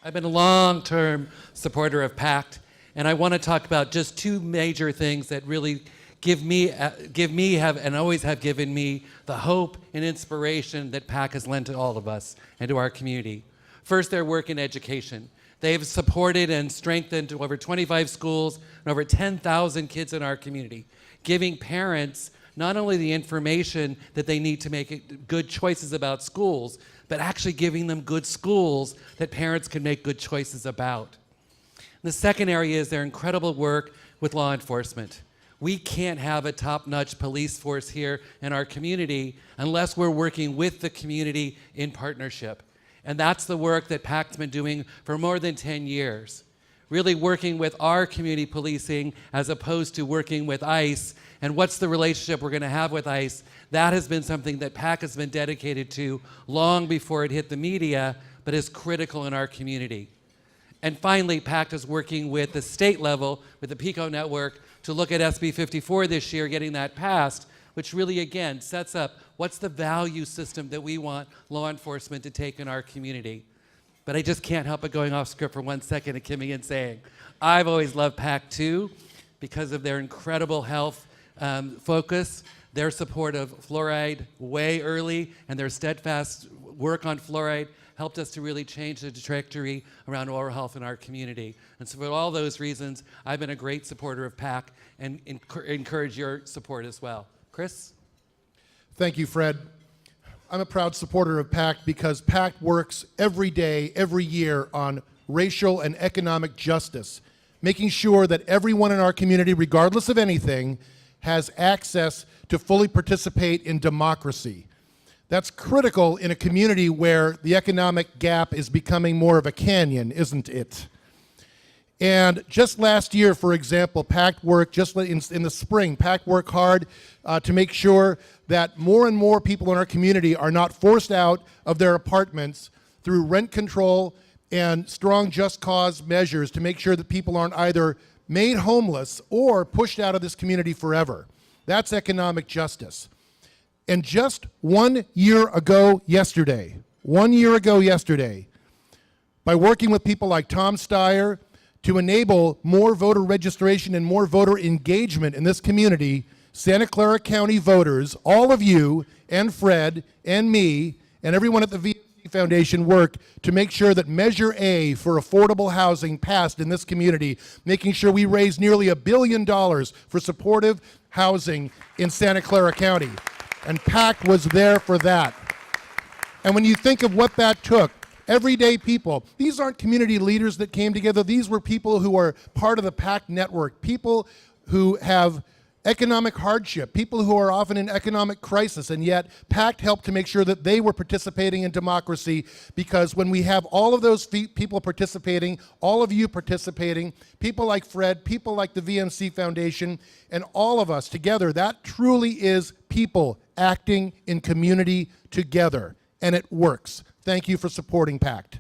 I've been a long-term supporter of PACT, and I want to talk about just two major things that really give me and always have given me the hope and inspiration that PACT has lent to all of us and to our community. First, their work in education. They've supported and strengthened over 25 schools and over 10,000 kids in our community, giving parents not only the information that they need to make good choices about schools, but actually giving them good schools that parents can make good choices about. The second area is their incredible work with law enforcement. We can't have a top-notch police force here in our community unless we're working with the community in partnership. And that's the work that PACT's been doing for more than 10 years. Really working with our community policing as opposed to working with ICE, and what's the relationship we're going to have with ICE. That has been something that PACT has been dedicated to long before it hit the media, but is critical in our community. And finally, PACT is working with the state level, with the PICO network, to look at SB 54 this year, getting that passed, which really, again, sets up what's the value system that we want law enforcement to take in our community. But I just can't help but going off script for 1 second at Kimmy and saying, I've always loved PACT too because of their incredible health focus, their support of fluoride way early, and their steadfast work on fluoride helped us to really change the trajectory around oral health in our community. And so for all those reasons, I've been a great supporter of PACT and encourage your support as well. Chris? Thank you, Fred. I'm a proud supporter of PACT because PACT works every day, every year on racial and economic justice, making sure that everyone in our community, regardless of anything, has access to fully participate in democracy. That's critical in a community where the economic gap is becoming more of a canyon, isn't it? And just last year, for example, PACT worked, just in the spring, PACT worked hard to make sure that more and more people in our community are not forced out of their apartments through rent control and strong just cause measures to make sure that people aren't either made homeless or pushed out of this community forever. That's economic justice. And just 1 year ago yesterday, by working with people like Tom Steyer to enable more voter registration and more voter engagement in this community, Santa Clara County voters, all of you and Fred and me and everyone at the VMC Foundation worked to make sure that Measure A for affordable housing passed in this community, making sure we raised nearly $1 billion for supportive housing in Santa Clara County. And PACT was there for that. And when you think of what that took, everyday people, these aren't community leaders that came together, these were people who are part of the PACT network, people who have economic hardship, people who are often in economic crisis, and yet PACT helped to make sure that they were participating in democracy, because when we have all of those people participating, all of you participating, people like Fred, people like the VMC Foundation, and all of us together, that truly is people acting in community together, and it works. Thank you for supporting PACT.